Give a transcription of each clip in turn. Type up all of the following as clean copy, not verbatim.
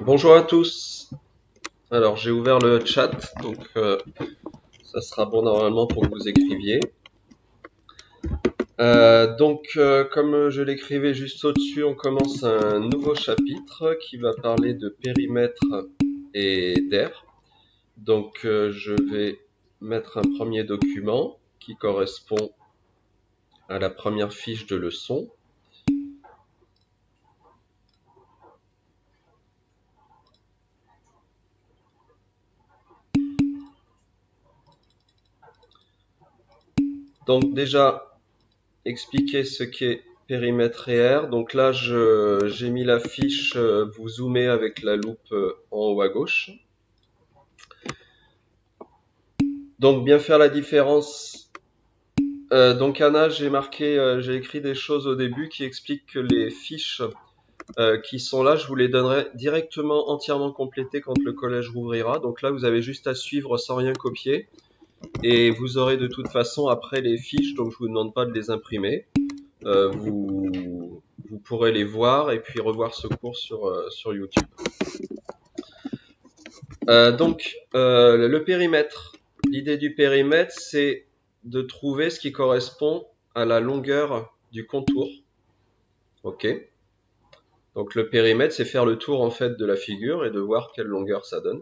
Bonjour à tous. Alors j'ai ouvert le chat, donc ça sera bon normalement pour que vous écriviez. Comme je l'écrivais juste au-dessus, on commence un nouveau chapitre qui va parler de périmètre et d'air. Donc je vais mettre un premier document qui correspond à la première fiche de leçon. Donc déjà, expliquer ce qu'est périmètre et air. Donc là, j'ai mis la fiche, vous zoomez avec la loupe en haut à gauche. Donc bien faire la différence. Donc Anna, j'ai écrit des choses au début qui expliquent que les fiches qui sont là, je vous les donnerai directement entièrement complétées quand le collège rouvrira. Donc là, vous avez juste à suivre sans rien copier. Et vous aurez de toute façon après les fiches, donc je vous demande pas de les imprimer. Vous pourrez les voir et puis revoir ce cours sur YouTube. Le périmètre. L'idée du périmètre, c'est de trouver ce qui correspond à la longueur du contour. Ok. Donc le périmètre, c'est faire le tour en fait de la figure et de voir quelle longueur ça donne.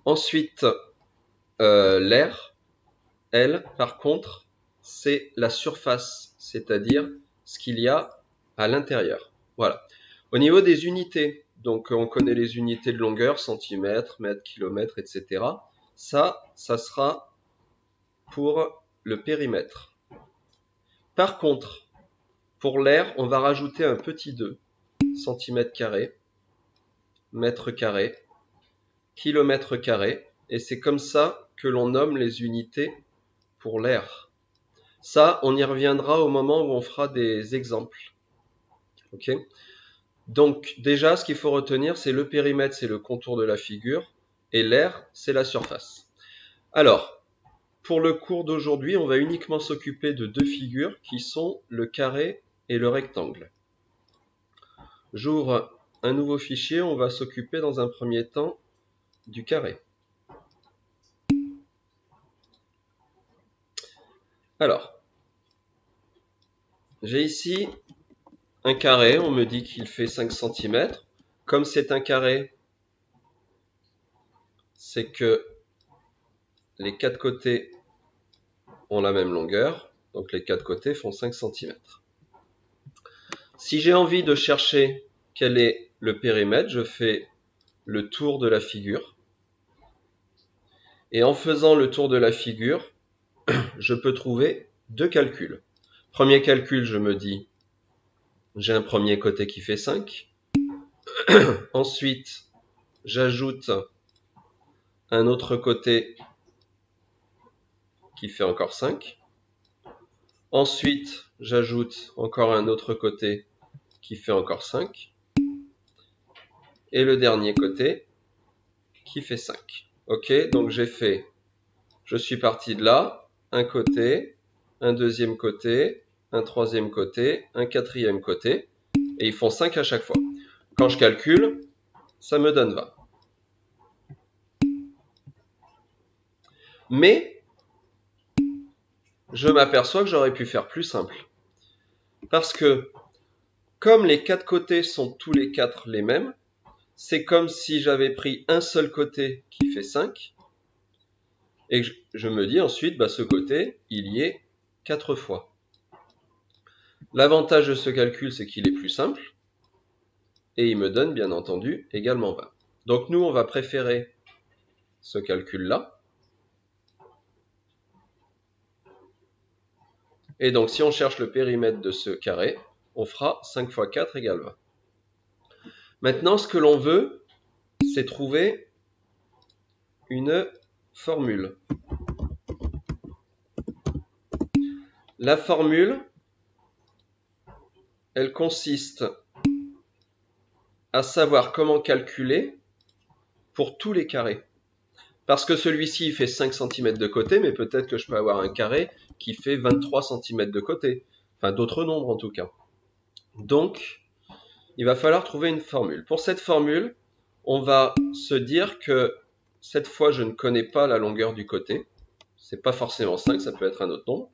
Ensuite, l'air, elle, par contre, c'est la surface, c'est-à-dire ce qu'il y a à l'intérieur. Voilà. Au niveau des unités, donc on connaît les unités de longueur, centimètres, mètres, kilomètres, etc. Ça sera pour le périmètre. Par contre, pour l'air, on va rajouter un petit 2, centimètre carré, mètre carré, kilomètre carré, et c'est comme ça que l'on nomme les unités pour l'air. Ça, on y reviendra au moment où on fera des exemples. Ok ? Donc déjà, ce qu'il faut retenir, c'est le périmètre, c'est le contour de la figure, et l'air, c'est la surface. Alors, pour le cours d'aujourd'hui, on va uniquement s'occuper de deux figures qui sont le carré et le rectangle. J'ouvre un nouveau fichier, on va s'occuper dans un premier temps du carré. Alors, j'ai ici un carré, on me dit qu'il fait 5 cm. Comme c'est un carré, c'est que les quatre côtés ont la même longueur, donc les quatre côtés font 5 cm. Si j'ai envie de chercher quel est le périmètre, je fais le tour de la figure. Et en faisant le tour de la figure, je peux trouver deux calculs. Premier calcul, je me dis, j'ai un premier côté qui fait 5. Ensuite, j'ajoute un autre côté qui fait encore 5. Ensuite, j'ajoute encore un autre côté qui fait encore 5. Et le dernier côté qui fait 5. Ok, donc je suis parti de là, un côté, un deuxième côté, un troisième côté, un quatrième côté, et ils font 5 à chaque fois. Quand je calcule, ça me donne 20. Mais, je m'aperçois que j'aurais pu faire plus simple. Parce que, comme les quatre côtés sont tous les quatre les mêmes, c'est comme si j'avais pris un seul côté qui fait 5, et je me dis ensuite, ce côté, il y est 4 fois. L'avantage de ce calcul, c'est qu'il est plus simple, et il me donne bien entendu également 20. Donc nous, on va préférer ce calcul-là. Et donc si on cherche le périmètre de ce carré, on fera 5 fois 4 égale 20. Maintenant, ce que l'on veut, c'est trouver une formule. La formule, elle consiste à savoir comment calculer pour tous les carrés. Parce que celui-ci fait 5 cm de côté, mais peut-être que je peux avoir un carré qui fait 23 cm de côté. Enfin, d'autres nombres en tout cas. Donc, il va falloir trouver une formule. Pour cette formule, on va se dire que cette fois, je ne connais pas la longueur du côté. C'est pas forcément 5, ça peut être un autre nombre.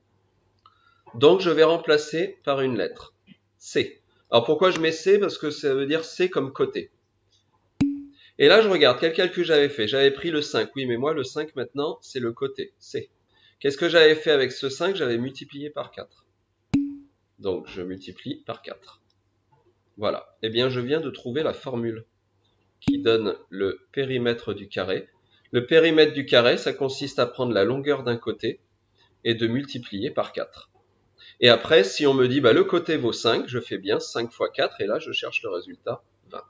Donc, je vais remplacer par une lettre, C. Alors, pourquoi je mets C? Parce que ça veut dire C comme côté. Et là, je regarde, quel calcul j'avais fait? J'avais pris le 5. Oui, mais moi, le 5, maintenant, c'est le côté, C. Qu'est-ce que j'avais fait avec ce 5? J'avais multiplié par 4. Donc, je multiplie par 4. Voilà. Eh bien, je viens de trouver la formule qui donne le périmètre du carré. Le périmètre du carré, ça consiste à prendre la longueur d'un côté et de multiplier par 4. Et après, si on me dit le côté vaut 5, je fais bien 5 fois 4 et là, je cherche le résultat 20.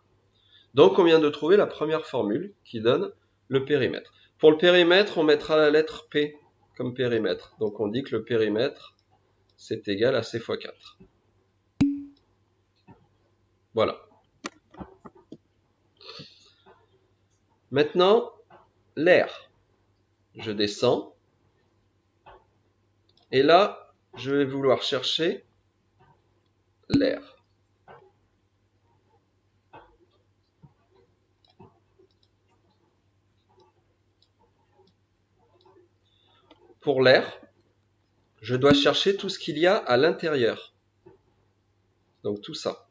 Donc, on vient de trouver la première formule qui donne le périmètre. Pour le périmètre, on mettra la lettre P comme périmètre. Donc, on dit que le périmètre, c'est égal à C fois 4. Voilà. Maintenant, l'air. Je descends. Et là, je vais vouloir chercher l'air. Pour l'air, je dois chercher tout ce qu'il y a à l'intérieur. Donc tout ça.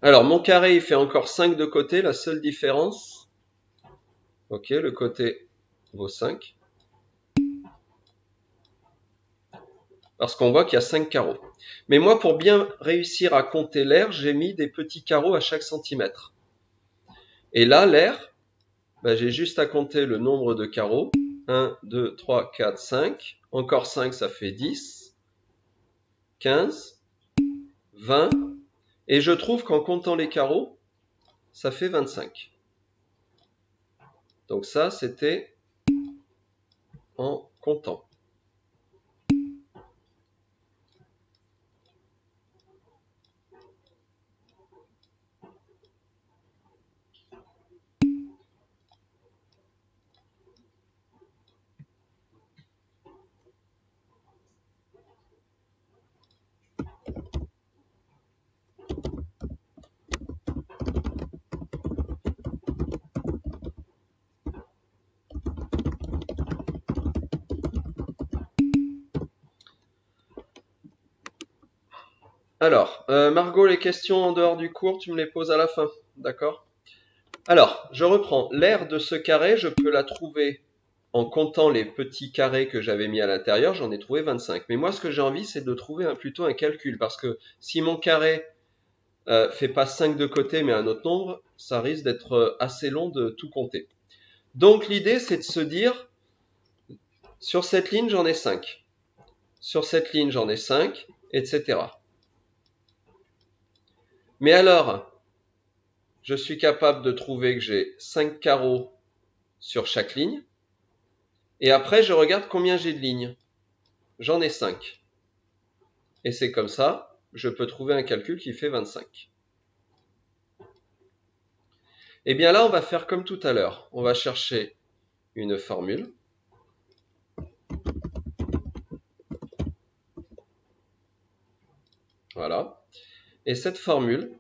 Alors mon carré, il fait encore 5 de côté. La seule différence, ok, le côté vaut 5. Parce qu'on voit qu'il y a 5 carreaux. Mais moi, pour bien réussir à compter l'air, j'ai mis des petits carreaux à chaque centimètre. Et là, l'air, j'ai juste à compter le nombre de carreaux. 1, 2, 3, 4, 5. Encore 5, ça fait 10. 15. 20. Et je trouve qu'en comptant les carreaux, ça fait 25. Donc ça, c'était en comptant. Alors, Margot, les questions en dehors du cours, tu me les poses à la fin, d'accord? Alors, je reprends. L'aire de ce carré, je peux la trouver en comptant les petits carrés que j'avais mis à l'intérieur, j'en ai trouvé 25. Mais moi, ce que j'ai envie, c'est de trouver plutôt un calcul, parce que si mon carré fait pas 5 de côté, mais un autre nombre, ça risque d'être assez long de tout compter. Donc, l'idée, c'est de se dire, sur cette ligne, j'en ai 5. Sur cette ligne, j'en ai 5, etc. Mais alors, je suis capable de trouver que j'ai 5 carreaux sur chaque ligne. Et après, je regarde combien j'ai de lignes. J'en ai 5. Et c'est comme ça, je peux trouver un calcul qui fait 25. Et bien là, on va faire comme tout à l'heure. On va chercher une formule. Voilà. Et cette formule,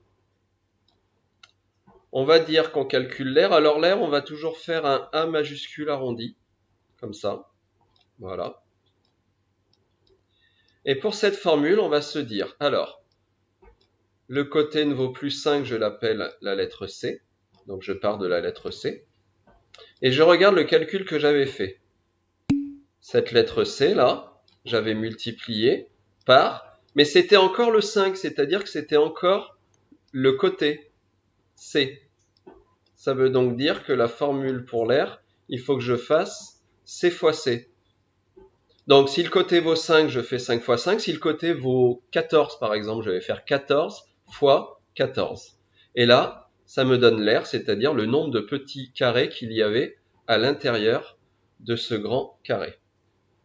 on va dire qu'on calcule l'air. Alors l'air, on va toujours faire un A majuscule arrondi. Comme ça. Voilà. Et pour cette formule, on va se dire, alors, le côté ne vaut plus 5, je l'appelle la lettre C. Donc je pars de la lettre C. Et je regarde le calcul que j'avais fait. Cette lettre C, là, j'avais multiplié par... Mais c'était encore le 5, c'est-à-dire que c'était encore le côté C. Ça veut donc dire que la formule pour l'air, il faut que je fasse C fois C. Donc si le côté vaut 5, je fais 5 fois 5. Si le côté vaut 14, par exemple, je vais faire 14 fois 14. Et là, ça me donne l'air, c'est-à-dire le nombre de petits carrés qu'il y avait à l'intérieur de ce grand carré.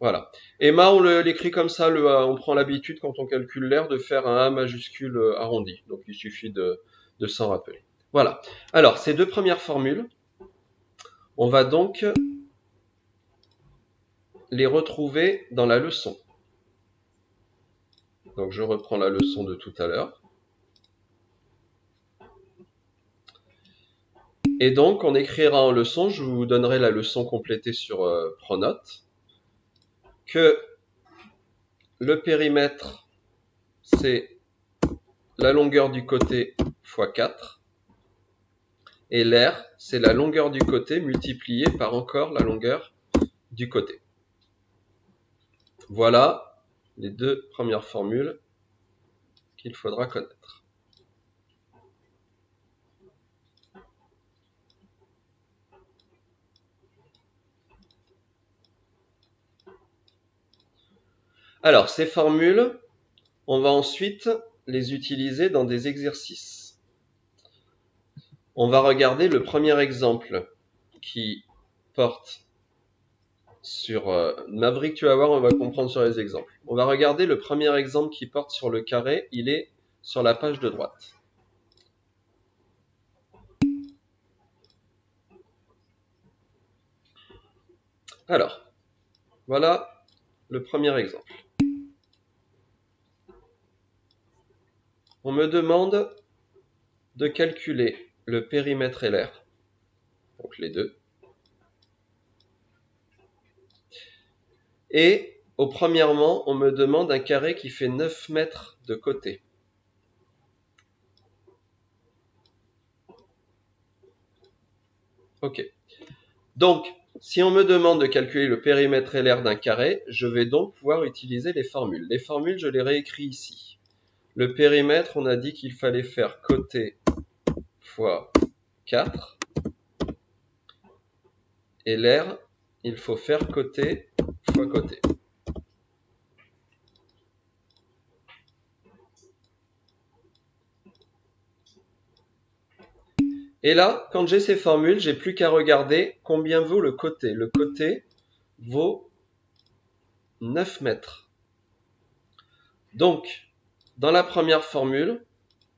Voilà. Emma, on l'écrit comme ça, on prend l'habitude quand on calcule l'air de faire un A majuscule arrondi. Donc il suffit de s'en rappeler. Voilà. Alors, ces deux premières formules, on va donc les retrouver dans la leçon. Donc je reprends la leçon de tout à l'heure. Et donc on écrira en leçon, je vous donnerai la leçon complétée sur Pronote, que le périmètre c'est la longueur du côté fois 4 et l'air c'est la longueur du côté multipliée par encore la longueur du côté. Voilà les deux premières formules qu'il faudra connaître. Alors ces formules, on va ensuite les utiliser dans des exercices. On va regarder le premier exemple qui porte sur Maverick, tu vas voir, on va comprendre sur les exemples. On va regarder le premier exemple qui porte sur le carré, il est sur la page de droite. Alors, voilà le premier exemple. On me demande de calculer le périmètre et l'air, donc les deux. Et premièrement, on me demande un carré qui fait 9 mètres de côté. Ok. Donc, si on me demande de calculer le périmètre et l'air d'un carré, je vais donc pouvoir utiliser les formules. Les formules, je les réécris ici. Le périmètre, on a dit qu'il fallait faire côté fois 4. Et l'air, il faut faire côté fois côté. Et là, quand j'ai ces formules, j'ai plus qu'à regarder combien vaut le côté. Le côté vaut 9 mètres. Donc, dans la première formule,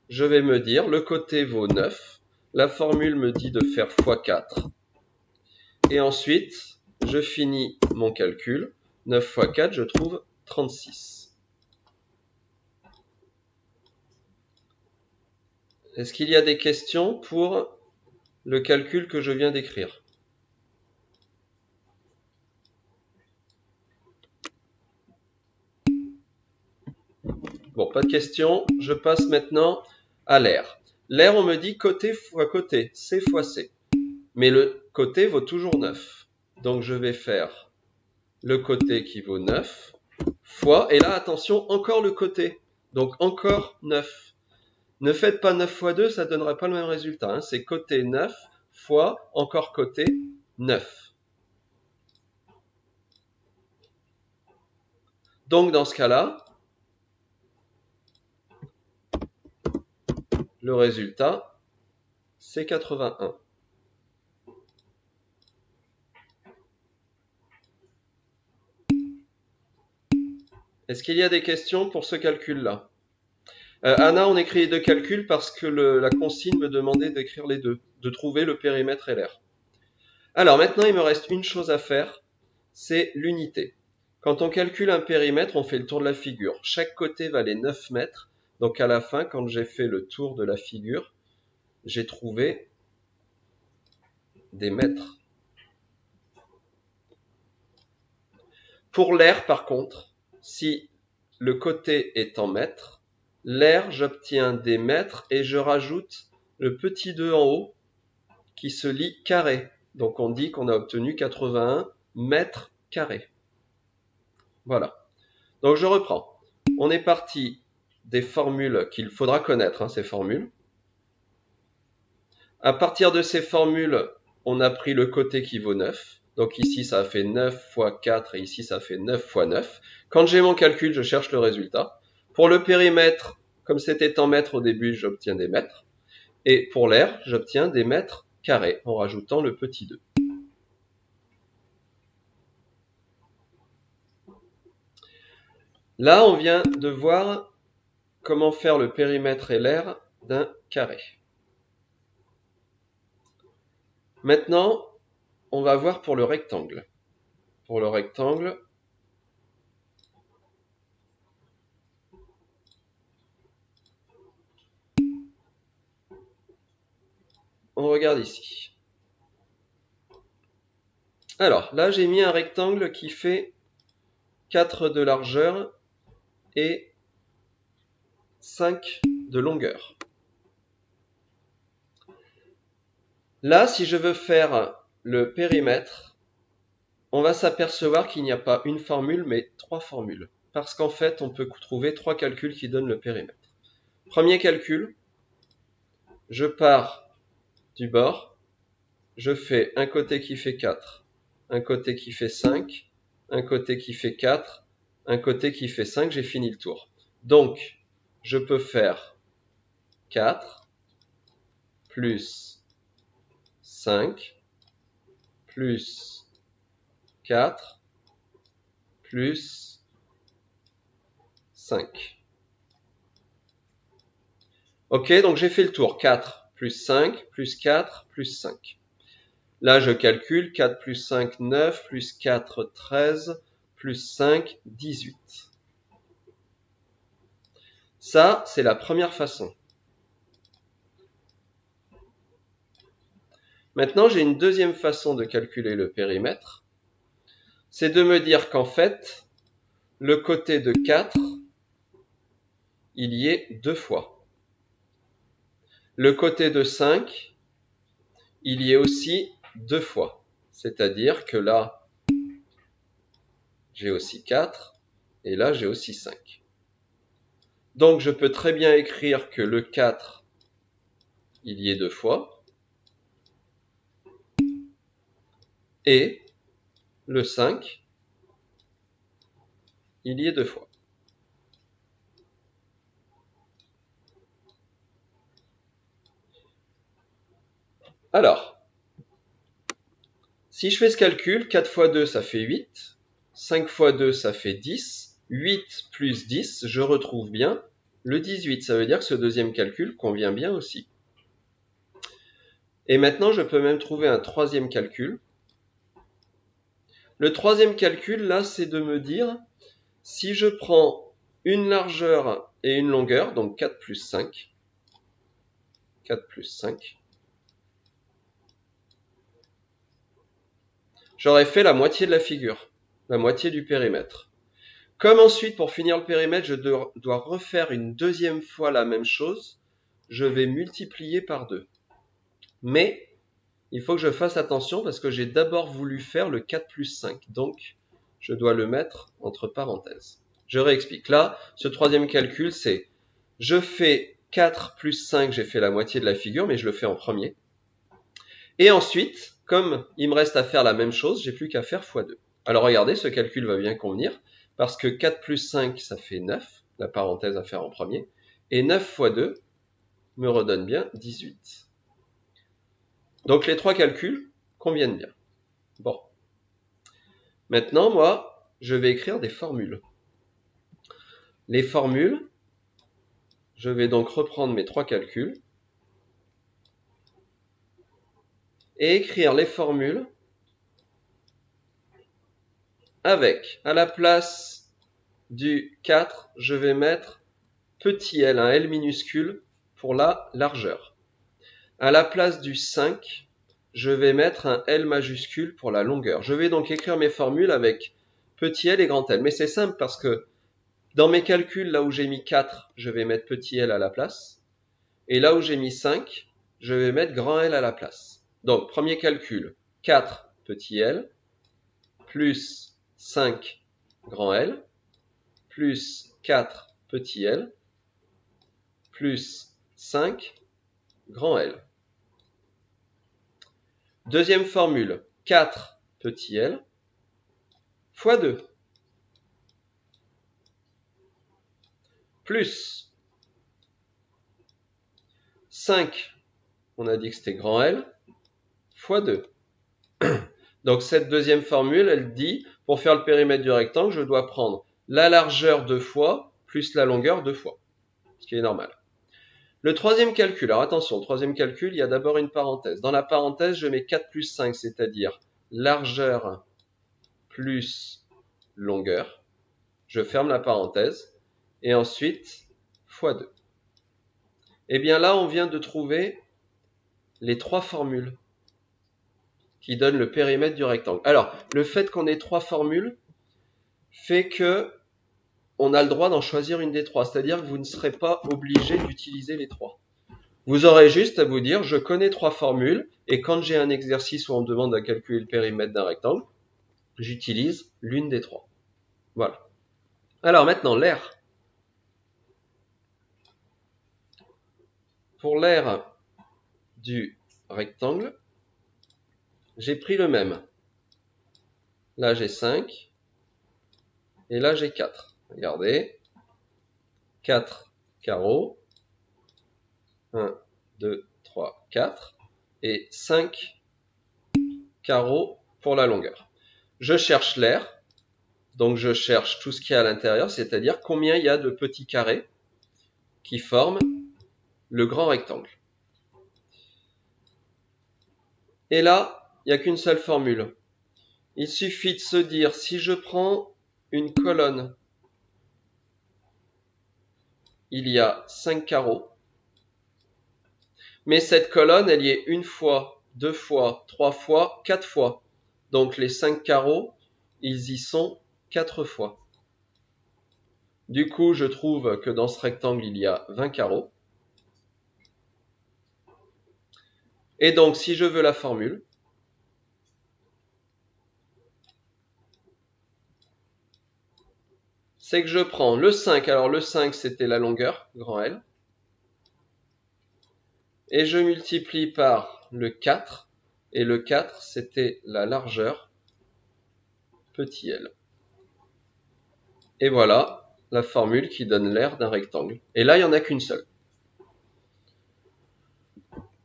je vais me dire le côté vaut 9. La formule me dit de faire fois 4. Et ensuite, je finis mon calcul. 9 fois 4, je trouve 36. Est-ce qu'il y a des questions pour le calcul que je viens d'écrire? Bon, pas de questions. Je passe maintenant à l'air. L'air, on me dit côté fois côté, C fois C. Mais le côté vaut toujours 9. Donc je vais faire le côté qui vaut 9 fois, et là attention, encore le côté. Donc encore 9. Ne faites pas 9 fois 2, ça ne donnera pas le même résultat. Hein. C'est côté 9 fois encore côté 9. Donc dans ce cas-là, le résultat, c'est 81. Est-ce qu'il y a des questions pour ce calcul-là? Anna, on écrit les deux calculs parce que la consigne me demandait d'écrire les deux, de trouver le périmètre et l'air. Alors maintenant, il me reste une chose à faire, c'est l'unité. Quand on calcule un périmètre, on fait le tour de la figure. Chaque côté valait 9 mètres. Donc à la fin, quand j'ai fait le tour de la figure, j'ai trouvé des mètres. Pour l'air, par contre, si le côté est en mètres, l'air, j'obtiens des mètres et je rajoute le petit 2 en haut qui se lit carré. Donc on dit qu'on a obtenu 81 mètres carrés. Voilà. Donc je reprends. On est parti des formules qu'il faudra connaître, hein, ces formules. À partir de ces formules, on a pris le côté qui vaut 9. Donc ici, ça fait 9 fois 4 et ici, ça fait 9 fois 9. Quand j'ai mon calcul, je cherche le résultat. Pour le périmètre, comme c'était en mètres au début, j'obtiens des mètres. Et pour l'air, j'obtiens des mètres carrés en rajoutant le petit 2. Là, on vient de voir comment faire le périmètre et l'air d'un carré. Maintenant, on va voir pour le rectangle. Pour le rectangle, regarde ici. Alors, là, j'ai mis un rectangle qui fait 4 de largeur et 5 de longueur. Là, si je veux faire le périmètre, on va s'apercevoir qu'il n'y a pas une formule, mais 3 formules. Parce qu'en fait, on peut trouver 3 calculs qui donnent le périmètre. Premier calcul, je pars du bord, je fais un côté qui fait 4, un côté qui fait 5, un côté qui fait 4, un côté qui fait 5, j'ai fini le tour. Donc, je peux faire 4 plus 5 plus 4 plus 5. Ok, donc j'ai fait le tour. 4 plus 5 plus 4 plus 5. Là, je calcule 4 plus 5, 9, plus 4, 13, plus 5, 18. Ça, c'est la première façon. Maintenant, j'ai une deuxième façon de calculer le périmètre. C'est de me dire qu'en fait, le côté de 4, il y est 2 fois. Le côté de 5, il y est aussi 2 fois. C'est-à-dire que là, j'ai aussi 4, et là, j'ai aussi 5. Donc, je peux très bien écrire que le 4, il y est 2 fois, et le 5, il y est 2 fois. Alors, si je fais ce calcul, 4 fois 2, ça fait 8, 5 fois 2, ça fait 10, 8 plus 10, je retrouve bien le 18. Ça veut dire que ce deuxième calcul convient bien aussi. Et maintenant, je peux même trouver un troisième calcul. Le troisième calcul, là, c'est de me dire, si je prends une largeur et une longueur, donc 4 plus 5, 4 plus 5, j'aurais fait la moitié de la figure, la moitié du périmètre. Comme ensuite, pour finir le périmètre, je dois refaire une deuxième fois la même chose, je vais multiplier par 2. Mais, il faut que je fasse attention parce que j'ai d'abord voulu faire le 4 plus 5. Donc, je dois le mettre entre parenthèses. Je réexplique. Là, ce troisième calcul, c'est je fais 4 plus 5, j'ai fait la moitié de la figure, mais je le fais en premier. Et ensuite, comme il me reste à faire la même chose, j'ai plus qu'à faire x2. Alors regardez, ce calcul va bien convenir, parce que 4 plus 5, ça fait 9, la parenthèse à faire en premier, et 9 fois 2 me redonne bien 18. Donc les trois calculs conviennent bien. Bon. Maintenant, moi, je vais écrire des formules. Les formules, je vais donc reprendre mes trois calculs et écrire les formules avec, à la place du 4, je vais mettre petit l, un L minuscule pour la largeur. À la place du 5, je vais mettre un L majuscule pour la longueur. Je vais donc écrire mes formules avec petit l et grand L. Mais c'est simple parce que dans mes calculs, là où j'ai mis 4, je vais mettre petit l à la place. Et là où j'ai mis 5, je vais mettre grand L à la place. Donc, premier calcul, 4 petit l, plus 5 grand L, plus 4 petit l, plus 5 grand L. Deuxième formule, 4 petit l fois 2, plus 5, on a dit que c'était grand L, fois 2. Donc cette deuxième formule, elle dit, pour faire le périmètre du rectangle, je dois prendre la largeur 2 fois, plus la longueur 2 fois, ce qui est normal. Le troisième calcul, alors attention, troisième calcul, il y a d'abord une parenthèse. Dans la parenthèse, je mets 4 plus 5, c'est-à-dire largeur plus longueur. Je ferme la parenthèse, et ensuite, fois 2. Et bien là, on vient de trouver les trois formules qui donnent le périmètre du rectangle. Alors, le fait qu'on ait trois formules fait que on a le droit d'en choisir une des trois, c'est-à-dire que vous ne serez pas obligé d'utiliser les trois. Vous aurez juste à vous dire, je connais trois formules, et quand j'ai un exercice où on me demande de calculer le périmètre d'un rectangle, j'utilise l'une des trois. Voilà. Alors maintenant, l'aire. Pour l'aire du rectangle, j'ai pris le même. Là, j'ai 5, et là, j'ai 4. Regardez, 4 carreaux, 1, 2, 3, 4, et 5 carreaux pour la longueur. Je cherche l'aire, donc je cherche tout ce qu'il y a à l'intérieur, c'est-à-dire combien il y a de petits carrés qui forment le grand rectangle. Et là, il n'y a qu'une seule formule. Il suffit de se dire, si je prends une colonne, il y a 5 carreaux, mais cette colonne, elle y est une fois, deux fois, trois fois, quatre fois. Donc les 5 carreaux, ils y sont 4 fois. Du coup, je trouve que dans ce rectangle, il y a 20 carreaux. Et donc, si je veux la formule, c'est que je prends le 5. Alors le 5, c'était la longueur, grand L. Et je multiplie par le 4. Et le 4, c'était la largeur, petit l. Et voilà la formule qui donne l'aire d'un rectangle. Et là, il n'y en a qu'une seule.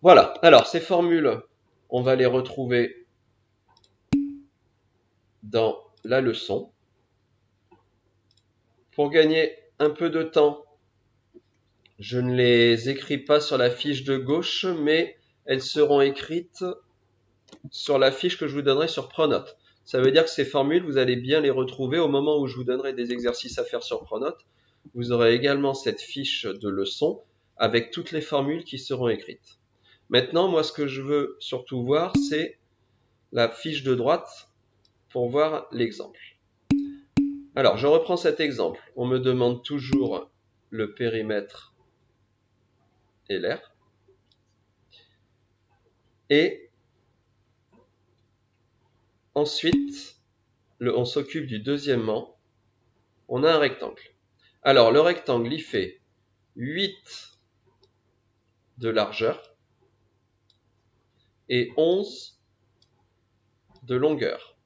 Voilà. Alors, ces formules, on va les retrouver dans la leçon. Pour gagner un peu de temps, je ne les écris pas sur la fiche de gauche, mais elles seront écrites sur la fiche que je vous donnerai sur Pronote. Ça veut dire que ces formules, vous allez bien les retrouver au moment où je vous donnerai des exercices à faire sur Pronote. Vous aurez également cette fiche de leçon avec toutes les formules qui seront écrites. Maintenant, moi, ce que je veux surtout voir, c'est la fiche de droite pour voir l'exemple. Alors, je reprends cet exemple. On me demande toujours le périmètre et l'aire. Et ensuite, on s'occupe du deuxièmement. On a un rectangle. Alors, le rectangle, il fait 8 de largeur et 11 de longueur.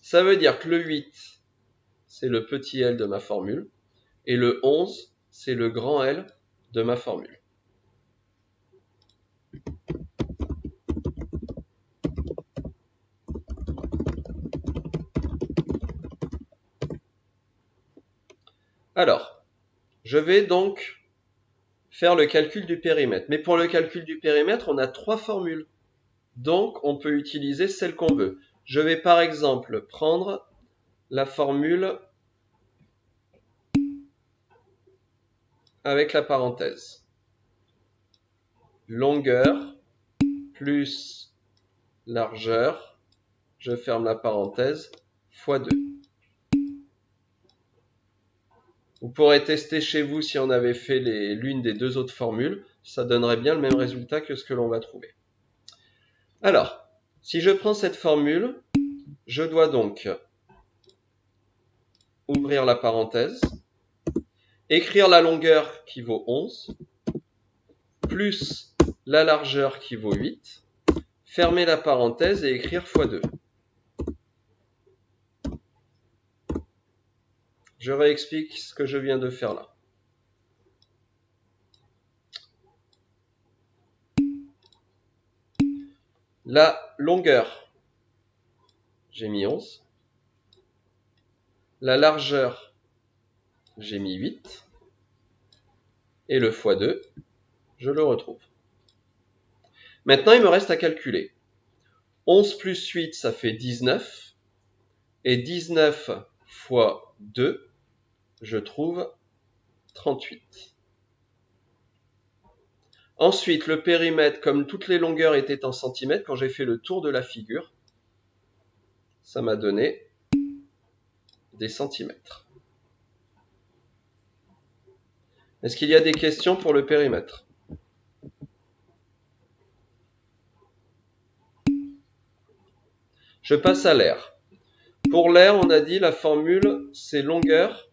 Ça veut dire que le 8, c'est le petit l de ma formule, et le 11, c'est le grand L de ma formule. Alors, je vais donc faire le calcul du périmètre. Mais pour le calcul du périmètre, on a trois formules. Donc, on peut utiliser celle qu'on veut. Je vais par exemple prendre la formule avec la parenthèse. Longueur plus largeur, je ferme la parenthèse, fois 2. Vous pourrez tester chez vous si on avait fait l'une des deux autres formules. Ça donnerait bien le même résultat que ce que l'on va trouver. Alors, si je prends cette formule, je dois donc ouvrir la parenthèse, écrire la longueur qui vaut 11, plus la largeur qui vaut 8, fermer la parenthèse et écrire fois 2. Je réexplique ce que je viens de faire là. La longueur, j'ai mis 11. La largeur, j'ai mis 8. Et le fois 2, je le retrouve. Maintenant, il me reste à calculer. 11 plus 8, ça fait 19. Et 19 fois 2, je trouve 38. Ensuite, le périmètre, comme toutes les longueurs étaient en centimètres, quand j'ai fait le tour de la figure, ça m'a donné des centimètres. Est-ce qu'il y a des questions pour le périmètre? Je passe à l'air. Pour l'air, on a dit la formule, c'est longueur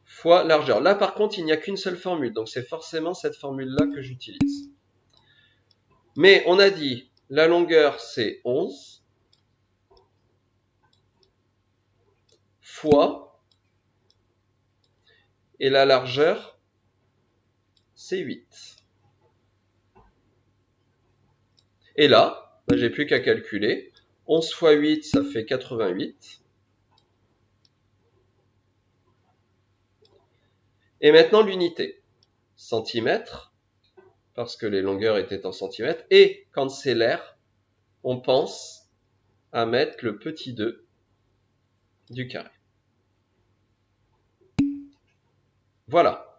fois largeur. Là, par contre, il n'y a qu'une seule formule, donc c'est forcément cette formule-là que j'utilise. Mais on a dit, la longueur, c'est 11 fois, et la largeur, c'est 8. Et là, j'ai plus qu'à calculer. 11 fois 8, ça fait 88. Et maintenant l'unité. Centimètre, parce que les longueurs étaient en centimètres. Et quand c'est l'air, on pense à mettre le petit 2 du carré. Voilà.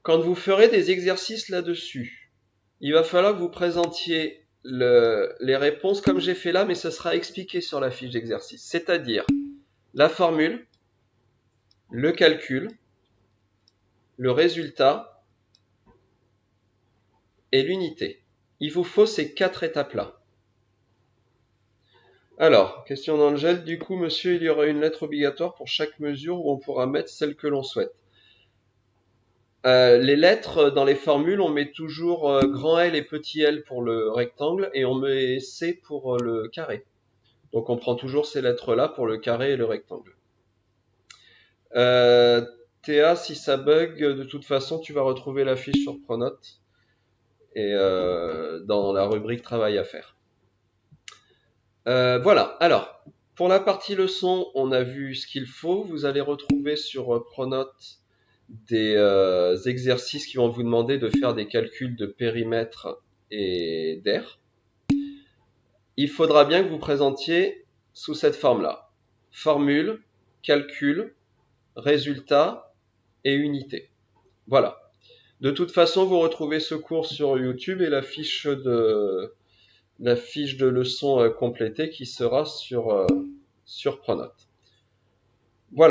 Quand vous ferez des exercices là-dessus, il va falloir que vous présentiez les réponses comme j'ai fait là, mais ce sera expliqué sur la fiche d'exercice. C'est-à-dire la formule, le calcul, le résultat et l'unité. Il vous faut ces 4 étapes-là. Alors, question d'Angèle, du coup, monsieur, il y aura une lettre obligatoire pour chaque mesure où on pourra mettre celle que l'on souhaite. Les lettres dans les formules, on met toujours grand L et petit l pour le rectangle et on met C pour le carré. Donc on prend toujours ces lettres-là pour le carré et le rectangle. Théa, si ça bug, de toute façon, tu vas retrouver la fiche sur Pronote et dans la rubrique travail à faire. Voilà, alors, pour la partie leçon, on a vu ce qu'il faut. Vous allez retrouver sur Pronote des exercices qui vont vous demander de faire des calculs de périmètre et d'air. Il faudra bien que vous présentiez sous cette forme-là. Formule, calcul, résultat et unité. Voilà. De toute façon, vous retrouvez ce cours sur YouTube et la fiche de leçon complétée qui sera sur Pronote.